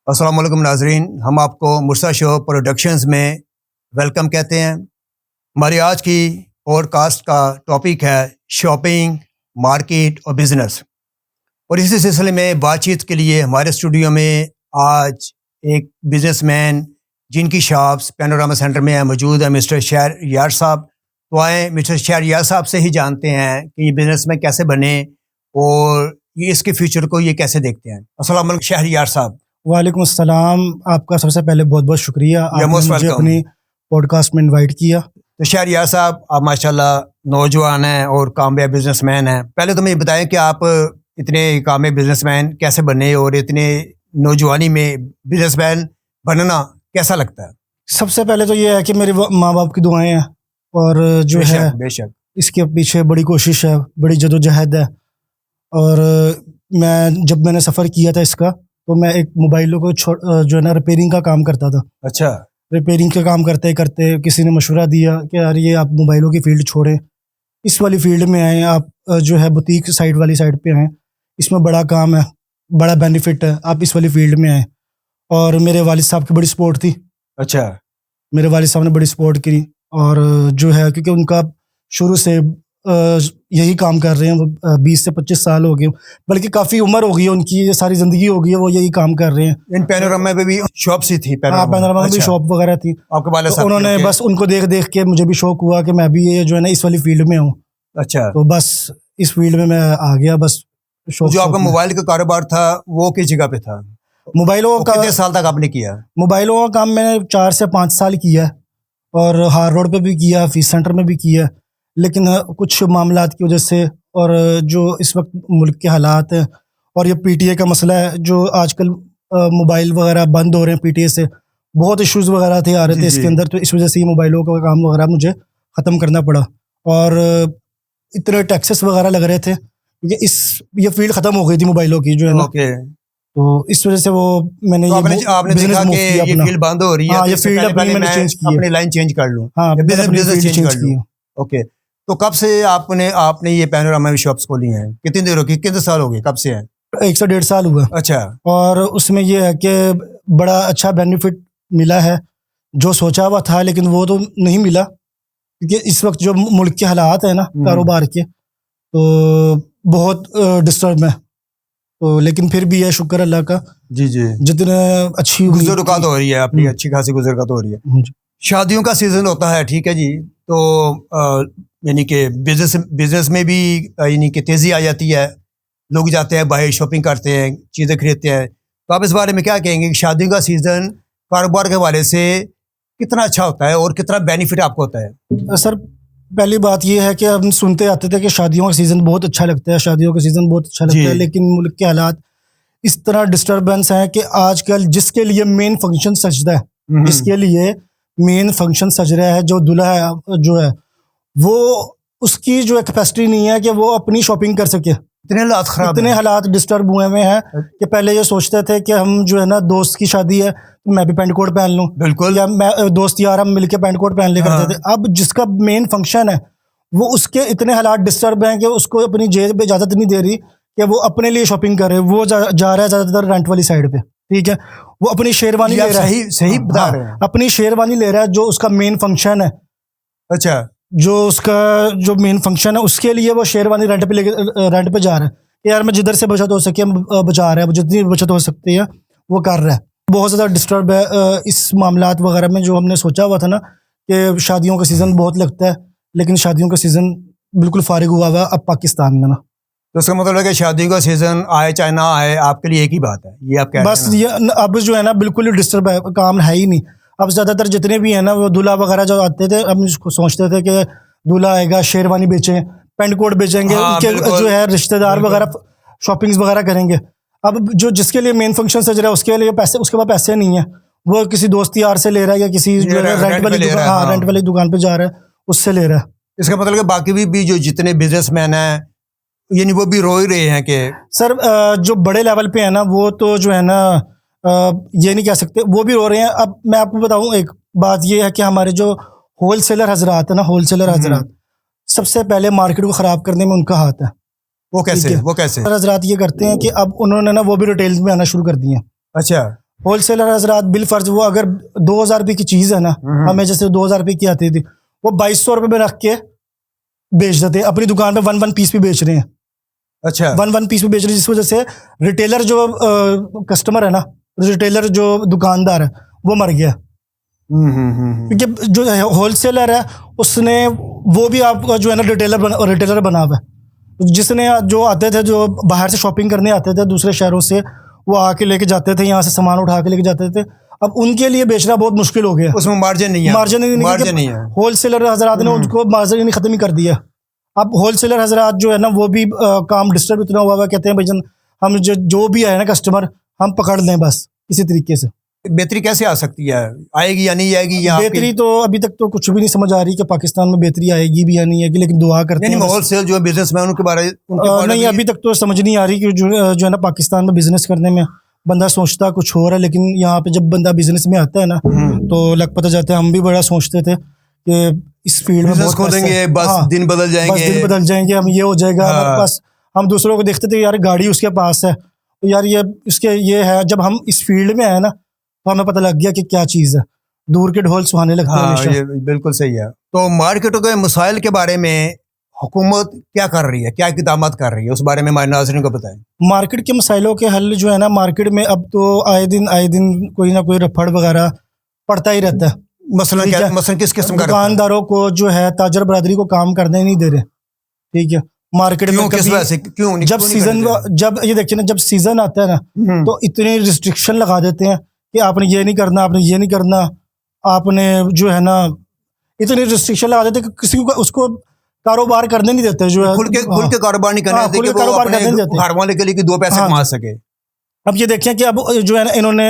अस्सलाम वालेकुम नाजरीन, हम आपको मुर्सा शो प्रोडक्शंस में वेलकम कहते हैं। हमारी आज की पॉडकास्ट का टॉपिक है शॉपिंग, मार्केट और बिज़नेस। और इसी सिलसिले में बातचीत के लिए हमारे स्टूडियो में आज एक बिजनेसमैन जिनकी शॉप्स पैनोरामा सेंटर में है मौजूद है, मिस्टर शहरयार साहब। तो आए मिस्टर शहरयार साहब से ही जानते हैं कि ये बिज़नेस में कैसे बने और ये इसके फ्यूचर को ये कैसे देखते हैं। अस्सलाम वालेकुम शहरयार साहब। वालेकुम अस्सलाम। आपका सबसे पहले बहुत बहुत शुक्रिया, आपने मुझे अपनी पॉडकास्ट में इनवाइट किया। तो शहरयार साहब, आप माशाल्लाह नौजवान हैं और कामयाब बिजनेसमैन हैं। पहले तो मुझे बताएं कि आप इतने कामयाब बिजनेसमैन कैसे बने और इतने नौजवानी में बिजनेसमैन बनना कैसा लगता है? सबसे पहले तो ये है कि मेरे माँ बाप की दुआएं हैं और जो है बेशक इसके पीछे बड़ी कोशिश है, बड़ी जदोजहद है। और मैंने सफ़र किया था इसका, तो मैं एक मोबाइलों को जो है ना रिपेयरिंग का काम करता था। अच्छा। रिपेयरिंग का काम करते करते किसी ने मशवरा दिया कि यार ये आप मोबाइलों की फील्ड छोड़ें, इस वाली फील्ड में आएँ, आप जो है बुटीक साइड वाली साइड पे आएँ, इसमें बड़ा काम है, बड़ा बेनिफिट है, आप इस वाली फील्ड में आएँ। और मेरे वालिद साहब की बड़ी सपोर्ट थी। अच्छा। मेरे वालिद साहब ने बड़ी सपोर्ट की और जो है क्योंकि उनका शुरू से यही काम कर रहे हैं, 20 से 25 साल हो गए, बल्कि काफ़ी उम्र हो गई है उनकी, ये सारी ज़िंदगी हो गई है वो यही काम कर रहे हैं। इन पैनोरामा में भी शॉप्स ही थी? हाँ, पैनोरामा में भी शॉप वगैरह थी। आपके वाले तो उन्होंने बस उनको देख देख के मुझे भी शौक हुआ कि मैं भी ये जो है ना इस वाली फील्ड में हूँ। अच्छा। तो बस इस फील्ड में मैं आ गया। बस जो आपका मोबाइल का कारोबार था वो किस जगह पे था? मोबाइलों का कितने साल तक आपने किया? मोबाइलों का काम मैंने 4 से 5 साल किया है और हार रोड पे भी किया, फीस सेंटर में भी किया, लेकिन कुछ मामलात की वजह से और जो इस वक्त मुल्क के हालात हैं और ये पीटीए का मसला है, जो आजकल मोबाइल वगैरह बंद हो रहे हैं पीटीए से, बहुत इश्यूज़ वगैरह थे आ रहे थे इसके अंदर, तो इस वजह से ये मोबाइलों का काम वगैरह मुझे ख़त्म करना पड़ा। और इतने टैक्सेस वगैरह लग रहे थे क्योंकि ये फील्ड ख़त्म हो गई थी मोबाइलों की जो है ना। तो इस वजह से वो मैंने आपने देखा कि ये फील्ड बंद हो रही है, हाँ, ये फील्ड मैंने चेंज की, अपनी लाइन चेंज कर लूं, हाँ, बिजनेस चेंज कर लूं। की। ओके, तो कब से आपने ये पैनोरामा में शॉप्स खोली हैं? कितनी देर हो गई, कितने साल हो गए, कब से हैं? 1 से 1.5 साल हुआ। अच्छा। और उसमें ये है कि बड़ा अच्छा बेनिफिट मिला है, जो सोचा हुआ था लेकिन वो तो नहीं मिला क्योंकि इस वक्त जो मुल्क के हालात है ना कारोबार के, तो बहुत डिस्टर्ब है। तो लेकिन फिर भी है, शुक्र अल्लाह का। जी जी। जितने अच्छी गुजरगात हो रही है अपनी, अच्छी खासी गुजरगात हो रही है। शादियों का सीजन होता है, ठीक है जी, तो यानी कि बिजनेस में भी यानी कि तेज़ी आ जाती है, लोग जाते हैं बाहर शॉपिंग करते हैं, चीज़ें खरीदते हैं। तो आप इस बारे में क्या कहेंगे कि शादियों का सीज़न कारोबार के हवाले से कितना अच्छा होता है और कितना बेनिफिट आपको होता है? सर, पहली बात ये है कि हम सुनते आते थे कि शादियों का सीज़न बहुत अच्छा लगता है, शादियों का सीज़न बहुत अच्छा लगता है, लेकिन मुल्क के हालात इस तरह डिस्टर्बेंस हैं कि आजकल जिसके लिए मेन फंक्शन सजदा है, जिसके लिए मेन फंक्शन सज रहा है, जो दूल्हा है जो है, वो उसकी जो कैपेसिटी नहीं है कि वो अपनी शॉपिंग कर सके। इतने हालात डिस्टर्ब हुए हैं कि पहले ये सोचते थे कि हम जो है ना दोस्त की शादी है तो मैं भी पैंट कोट पहन लूं, बिल्कुल, या मैं दोस्त यार हम मिलके पैंट कोट पहन ले करते थे। अब जिसका मेन फंक्शन है वो उसके इतने हालात डिस्टर्ब हैं कि उसको अपनी जेब पे इजाज़त नहीं दे रही कि वो अपने लिए शॉपिंग करे। वो जा रहा है ज़्यादातर रेंट वाली साइड पे, ठीक है, वो अपनी शेरवानी ले रहा है। सही बता रहे हैं, अपनी शेरवानी ले रहा है जो उसका मेन फंक्शन है। अच्छा। जो उसका जो मेन फंक्शन है उसके लिए वो शेरवानी रेंट पे जा रहा है कि यार मैं जिधर से बचत हो सके बचा रहा है, जितनी बचत हो सकती है वो कर रहा है। बहुत ज़्यादा डिस्टर्ब है इस मामलात वगैरह में। जो हमने सोचा हुआ था ना कि शादियों का सीज़न बहुत लगता है, लेकिन शादियों का सीज़न बिल्कुल फारिग हुआ हुआ अब पाकिस्तान में ना। तो इसका मतलब है कि शादियों का सीज़न आए चाहे ना आए आपके लिए एक ही बात है, ये आप कह रहे हैं? बस ये अब जो है ना बिल्कुल ही डिस्टर्ब है, काम है ही नहीं। अब ज़्यादातर जितने भी हैं ना वो दूल्हा वगैरह जो आते थे, हम सोचते थे कि दूल्हा आएगा शेरवानी बेचें, पेंट कोट बेचेंगे, उनके जो है रिश्तेदार वगैरह शॉपिंग्स वगैरह करेंगे। अब जो जिसके लिए मेन फंक्शन सज रहा है उसके लिए पैसे, उसके पास पैसे नहीं है, वो किसी दोस्त यार से ले रहा है या किसी जो है रेंट वाली दुकान पे जा रहा है उससे ले रहा है। इसका मतलब बाकी भी जो जितने बिजनेसमैन हैं यानी वो भी रो ही रहे हैं कि सर जो बड़े लेवल पे है ना वो तो जो है ना ये नहीं कह सकते, वो भी रो रहे हैं। अब मैं आपको बताऊं एक बात, ये है कि हमारे जो होलसेलर हजरात है ना, होलसेलर हजरात सबसे पहले मार्केट को ख़राब करने में उनका हाथ है। वो कैसे? हजरात ये करते हैं कि अब उन्होंने ना वो भी रिटेल में आना शुरू कर दिए। अच्छा। होलसेलर हजरात बिल फर्ज वो अगर 2000 रुपये की चीज़ है ना, हमें जैसे 2000 रुपये की आती थी, वो 2200 रुपये में रख के बेच देते हैं। अपनी दुकान पे 1 पीस भी बेच रहे हैं। अच्छा, 1 पीस भी बेच रहे हैं, जिस वजह से रिटेलर जो कस्टमर है ना, रिटेलर जो दुकानदार है वो मर गया। क्योंकि जो होलसेलर है उसने वो भी आपका जो है ना रिटेलर बना हुआ है। जिसने जो आते थे, जो बाहर से शॉपिंग करने आते थे दूसरे शहरों से, वो आके लेके जाते थे, यहाँ से सामान उठा के लेके जाते थे। अब उनके लिए बेचना बहुत मुश्किल हो गया। उसमें मार्जिन नहीं है, मार्जिन नहीं है। होलसेलर हजरात ने उनको मार्जिन खत्म ही कर दिया। अब होलसेलर हजरात जो है ना वो भी काम डिस्टर्ब इतना हुआ है, कहते हैं भाईजान हम जो भी आए ना कस्टमर हम पकड़ लें बस किसी तरीके से। बेहतरी कैसे आ सकती है, आएगी या नहीं आएगी? बेहतरी तो अभी तक तो कुछ भी नहीं समझ आ रही कि पाकिस्तान में बेहतरी आएगी भी या नहीं आएगी, लेकिन दुआ करते हैं। होलसेल जो बिजनेसमैन उनके बारे नहीं, अभी तक तो समझ नहीं आ रही कि जो है ना पाकिस्तान में बिजनेस करने में बंदा सोचता कुछ और है, लेकिन यहाँ पे जब बंदा बिजनेस में आता है ना तो लग पता जाता है। हम भी बड़ा सोचते थे कि इस फील्ड में बहुत खोलेंगे, बस दिन बदल जाएंगे, हम ये हो जाएगा हमारे पास। हम दूसरों को देखते थे यार गाड़ी उसके पास है, तो यार ये है। जब हम इस फील्ड में आए ना तो हमें पता लग गया कि क्या चीज़ है, दूर के ढोल सुहाने लगते हैं। ये बिल्कुल सही है। तो मार्केटों के मसाइल के बारे में हुकूमत क्या कर रही है, क्या इक़दामात कर रही है, उस बारे में हमारे नाज़रीन को बताएं। मार्केट के मसाइलों के हल जो है ना, मार्केट में अब तो आए दिन कोई ना कोई रफड़ वगैरह पड़ता ही रहता है। मसलन किस किस्म का? दुकानदारों को जो है ताजर बरादरी को काम करने नहीं दे रहे, ठीक है। मार्केट में किस वजह से, क्यों? जब ये देखिए ना, जब सीजन आता है ना तो इतने रिस्ट्रिक्शन लगा देते हैं कि आपने ये नहीं करना, आपने ये नहीं करना, आपने जो है ना इतने रिस्ट्रिक्शन लगा देते कि किसी को उसको कारोबार करने नहीं देते। जो है खुल के कारोबार नहीं करने देते, कारोबार करने नहीं देते, घर वाले के लिए कि 2 पैसे कमा सके। अब ये देखें कि अब जो है ना इन्होंने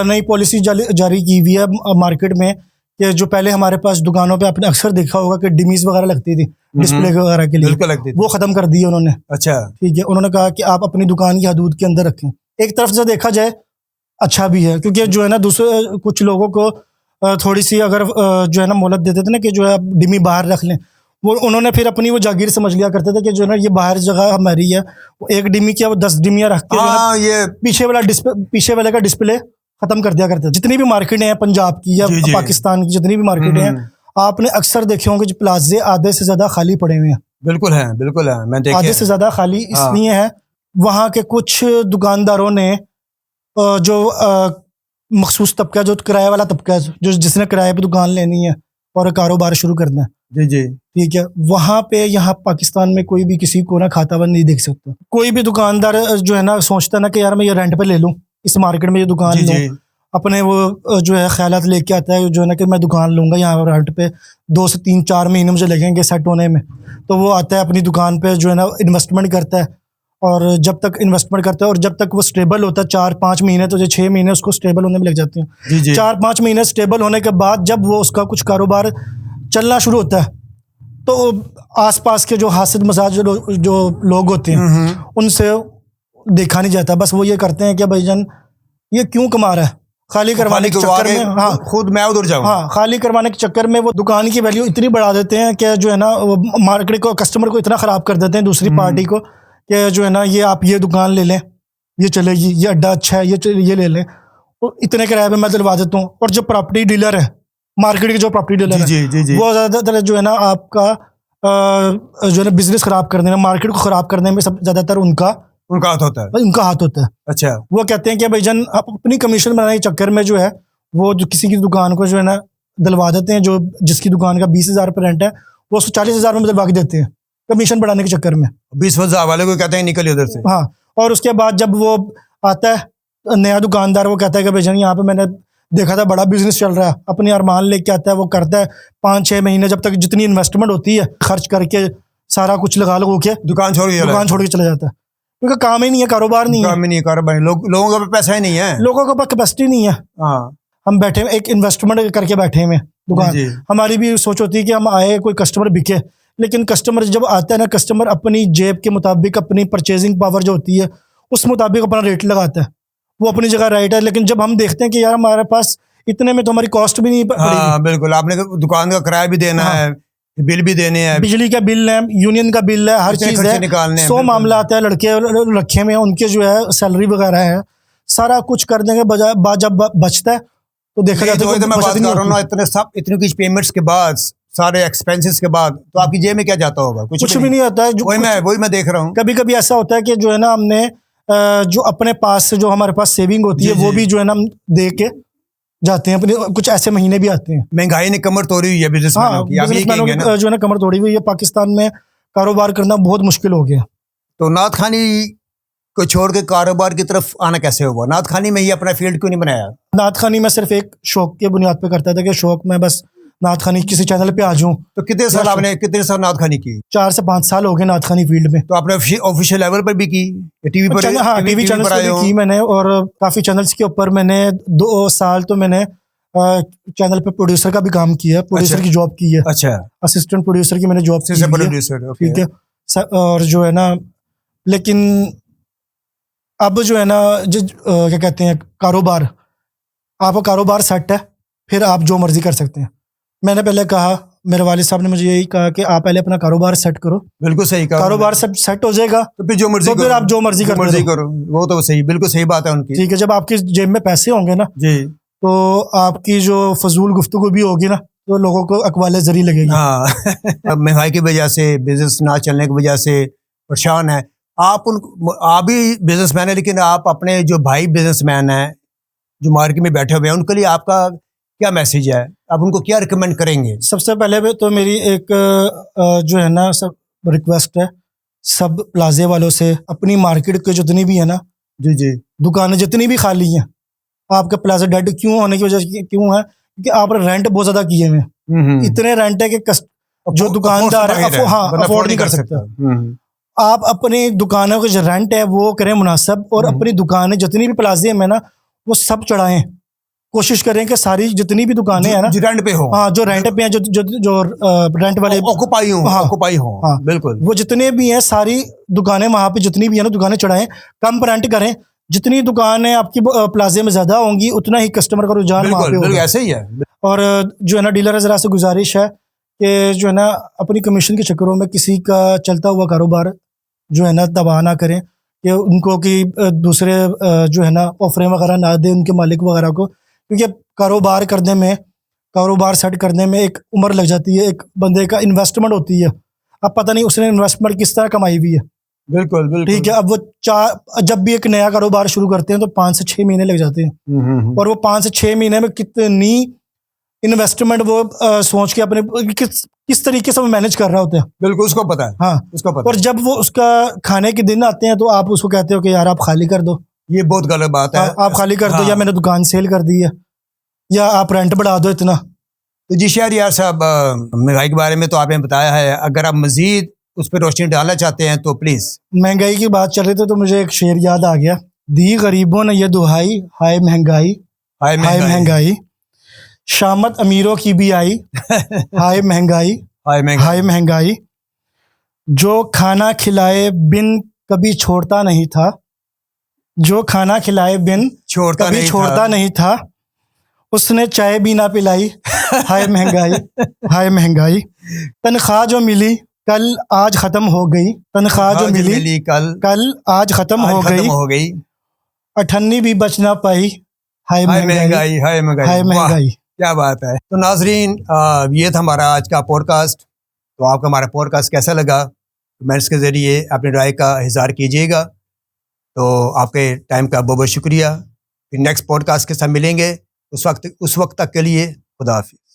नई पॉलिसी जारी की हुई है मार्केट में कि जो पहले हमारे पास दुकानों पे आपने अक्सर देखा होगा कि डिमीज वगैरह लगती थी डिस्प्ले वगैरह के लिए, वो खत्म कर दी है उन्होंने। अच्छा, ठीक है। उन्होंने कहा कि आप अपनी दुकान की हदूद के अंदर रखें। एक तरफ से देखा जाए अच्छा भी है, क्योंकि जो है ना दूसरे कुछ लोगों को थोड़ी सी अगर जो है ना मोहलत देते थे ना कि जो है डिमी बाहर रख लें, वो उन्होंने फिर अपनी वो जागीर समझ लिया करते थे कि जो है ना ये बाहर जगह हमारी है, वो 1 डिमी क्या वो 10 डिमियाँ रख के ये पीछे वाले का डिस्प्ले खत्म कर दिया करते। जितनी भी मार्केटें हैं पंजाब की या पाकिस्तान की, जितनी भी मार्केटें हैं, आपने अक्सर देखे होंगे जो प्लाजे आधे से ज्यादा खाली पड़े हुए हैं। बिल्कुल है, बिल्कुल है, मैं आधे से ज्यादा खाली इसलिए है, वहाँ के कुछ दुकानदारों ने जो मखसूस तबका, जो किराए वाला तबका है, जो जिसने किराए पे दुकान लेनी है और कारोबार शुरू करना है, जी, ठीक है, वहाँ पे यहाँ पाकिस्तान में कोई भी किसी को ना खाता बंद नहीं देख सकता। कोई भी दुकानदार जो है ना सोचता ना कि यार मैं ये रेंट पे ले लूँ, इस मार्केट में ये दुकान लूँ, अपने वो जो है ख्यालात लेके आता है जो है ना कि मैं दुकान लूँगा यहाँ रेंट पे, 2 से 3-4 महीने मुझे लगेंगे सेट होने में। तो वो आता है अपनी दुकान पे जो है ना इन्वेस्टमेंट करता है, और जब तक इन्वेस्टमेंट करता है और जब तक वो स्टेबल होता है, 4-5 महीने तो 6 महीने उसको स्टेबल होने में लग जाते हैं। 4-5 महीने स्टेबल होने के बाद जब वो उसका कुछ कारोबार चलना शुरू होता है, तो आसपास के जो हासिल मसाज जो लोग होते हैं उनसे देखा नहीं जाता। बस वो ये करते हैं कि भाईजान ये क्यों कमा रहा है, खाली करवाने के चक्कर में, हाँ खुद मैं उधर जाऊँ, हाँ खाली करवाने के चक्कर में वो दुकान की वैल्यू इतनी बढ़ा देते हैं कि जो है ना मार्केट को, कस्टमर को इतना ख़राब कर देते हैं दूसरी पार्टी को कि जो है ना ये आप ये दुकान ले लें, ये चलेगी, ये अड्डा अच्छा है, ये ले लें, तो इतने किराए पे मैं दिलवा देता हूँ। और जो प्रॉपर्टी डीलर है, मार्केट के जो प्रॉपर्टी डीलर है, वो ज़्यादातर जो है ना आपका जो है ना बिजनेस ख़राब करने में, मार्केट को ख़राब करने में सब ज़्यादातर उनका हाथ होता है। अच्छा, वो कहते हैं कि भाईजान आप अपनी कमीशन बनाने के चक्कर में जो है वो जो किसी की दुकान को जो है ना दिलवा देते हैं, जो जिसकी दुकान का 20,000 रुपये रेंट है वो उसको 40,000 में दिलवा के देते हैं कमीशन बढ़ाने के चक्कर में। 20,000 वाले को कहते हैं निकल उधर से। हाँ, और उसके बाद जब वो आता है नया दुकानदार, वो कहता है कि भाईजान यहाँ पे मैंने देखा था बड़ा बिजनेस चल रहा है, अपने अरमान लेके आता है, वो करता है 5-6 महीने, जब तक जितनी इन्वेस्टमेंट होती है खर्च करके सारा कुछ लगा लो के दुकान छोड़ के चला जाता है, क्योंकि काम ही नहीं है, कारोबार नहीं है, लोगों के पास पैसा ही नहीं है, लोगों के पास कैपेसिटी नहीं है। हम बैठे एक इन्वेस्टमेंट करके बैठे हुए दुकान, हमारी भी सोच होती है कि हम आए कोई कस्टमर बिके, लेकिन कस्टमर जब आता है ना, कस्टमर अपनी जेब के मुताबिक, अपनी परचेजिंग पावर जो होती है उस मुताबिक अपना रेट लगाता है, वो अपनी जगह राइट है। लेकिन जब हम देखते हैं कि यार हमारे पास इतने में तो हमारी कॉस्ट भी नहीं पड़ेगी, बिल्कुल, आपने दुकान का किराया भी देना है, बिल भी देने हैं, बिजली का बिल है, यूनियन का बिल है, हर चीज़ है, 100 मामला आता है, लड़के रखे हुए हैं उनके जो है सैलरी वगैरह है, सारा कुछ करने के बजाय जब बचता है तो देखा जाता है तो मैं बात कर रहा हूँ ना, इतनी कुछ पेमेंट्स के बाद, सारे एक्सपेंसेस के बाद, तो आपकी जेब में क्या जाता होगा? कुछ भी नहीं होता है। वही मैं देख रहा हूँ। कभी कभी ऐसा होता है कि जो है ना, हमने जो अपने पास से जो हमारे पास सेविंग होती है वो भी जो है ना हम दे के जाते हैं अपने। कुछ ऐसे महीने भी आते हैं। महंगाई ने कमर तोड़ी हुई है बिजनेसमैनों की, जो है ना कमर तोड़ी हुई है। पाकिस्तान में कारोबार करना बहुत मुश्किल हो गया। तो नात खानी को छोड़ के कारोबार की तरफ आना कैसे हुआ? नात खानी में ही अपना फील्ड क्यों नहीं बनाया? नात खानी में सिर्फ एक शौक के बुनियाद पे करता था कि शौक में बस नात खानी किसी चैनल पे आ जाऊं। तो कितने साल नात खानी की? 4 से 5 साल हो गए नात खानी फील्ड में। तो आपने ऑफिशियल लेवल पर भी की, टीवी पर? हाँ, टीवी चैनल्स पे भी की मैंने, और काफी चैनल्स के ऊपर मैंने 2 साल तो मैंने चैनल पे प्रोड्यूसर का भी काम किया है। प्रोड्यूसर की जॉब की है। अच्छा, असिस्टेंट प्रोड्यूसर की मैंने जॉब की है। ठीक है। और जो है ना, लेकिन अब जो है ना, क्या कहते हैं, कारोबार, आपका कारोबार सेट है, फिर आप जो मर्जी कर सकते हैं। मैंने पहले कहा, मेरे वालिद साहब ने मुझे यही कहा कि आप पहले अपना कारोबार सेट करो। बिल्कुल सही कहा। कारोबार सब सेट हो जाएगा तो फिर जो मर्जी, तो फिर आप जो मर्जी करो। वो तो सही, बिल्कुल सही बात है उनकी। ठीक है। जब आपकी जेब में पैसे होंगे ना जी, तो आपकी जो फजूल गुफ्तगू भी होगी ना, तो लोगों को अकवाले जरी लगेगी। हाँ। महंगाई की वजह से, बिजनेस ना चलने की वजह से परेशान है। आप भी बिजनेसमैन है, लेकिन आप अपने जो भाई बिजनेसमैन है जो मार्केट में बैठे हुए हैं, उनके लिए आपका क्या मैसेज है? आप उनको क्या रिकमेंड करेंगे? सबसे पहले तो मेरी एक जो है ना सब रिक्वेस्ट है सब प्लाजे वालों से, अपनी मार्केट के जितनी भी है ना जी दुकानें जितनी भी खाली हैं, आपके प्लाजा डेड क्यों होने की वजह क्यों है? क्योंकि आप रेंट बहुत ज्यादा किए हुए। इतने रेंट है कि जो दुकानदार है अफोर्ड नहीं कर सकता। आप अपनी दुकानों के जो रेंट है वो करें मुनासिब, और अपनी दुकानें जितनी भी प्लाजे में ना वो सब चढ़ाएं। कोशिश करें कि सारी जितनी भी दुकानें हैं ना जो रेंट पे हो, हाँ, जो रेंट पे हैं, जो रेंट वाले ऑक्युपाई हो, हाँ बिल्कुल, वो जितने भी हैं सारी दुकानें वहां पे जितनी भी है ना दुकानें चढ़ाएं, कम रेंट करें। जितनी दुकानें आपकी प्लाजे में ज्यादा होंगी उतना ही कस्टमर का रुझान वहां पे होगा। ऐसे ही है। और जो है ना डीलर हज़रात से गुजारिश है कि जो है ना अपनी कमीशन के चक्करों में किसी का चलता हुआ कारोबार जो है ना तबाह ना करें, कि उनको कि दूसरे जो है ना ऑफरें वगैरह ना दें उनके मालिक वगैरह को, क्योंकि कारोबार करने में, कारोबार सेट करने में एक उम्र लग जाती है। एक बंदे का इन्वेस्टमेंट होती है, अब पता नहीं उसने इन्वेस्टमेंट किस तरह कमाई हुई है। बिल्कुल ठीक है। अब वो जब भी एक नया कारोबार शुरू करते हैं तो 5 से 6 महीने लग जाते हैं, और वो 5 से 6 महीने में कितनी इन्वेस्टमेंट वो सोच के अपने किस तरीके से वो मैनेज कर रहा होता है। बिल्कुल उसको पता है। हाँ, उसको पता। और जब वो उसका खाने के दिन आते हैं तो आप उसको कहते हो कि यार आप खाली कर दो। ये बहुत गलत बात है। आप खाली कर दो, या मैंने दुकान सेल कर दी है, या आप रेंट बढ़ा दो इतना। तो जी शहरियार साहब, महंगाई के बारे में तो आपने बताया है, अगर आप मजीद उस पर रोशनी डालना चाहते हैं तो प्लीज। महंगाई की बात चल रही थी तो मुझे एक शेर याद आ गया, दी गरीबों ने ये दुहाई, हाय महंगाई, हाय महंगाई, शामत अमीरों की भी आई, हाय महंगाई, हाय महंगाई, जो खाना खिलाए बिन कभी छोड़ता नहीं था, जो खाना खिलाए बिन कभी छोड़ता नहीं था, उसने चाय भी ना पिलाई, हाय महंगाई, हाय महंगाई, तनख्वाह जो मिली कल आज खत्म हो गई, तनख्वाह जो मिली कल आज खत्म हो गई, अठन्नी भी बच ना पाई, हाय महंगाई, हाय महंगाई। क्या बात है। तो नाजरीन, ये था हमारा आज का पॉडकास्ट। तो आपको हमारा पॉडकास्ट कैसा लगा, कमेंट्स के ज़रिए अपनी राय का इज़हार कीजिएगा। तो आपके टाइम का बहुत बहुत शुक्रिया। फिर नेक्स्ट पॉडकास्ट के साथ मिलेंगे। उस वक्त तक के लिए खुदा हाफिज़।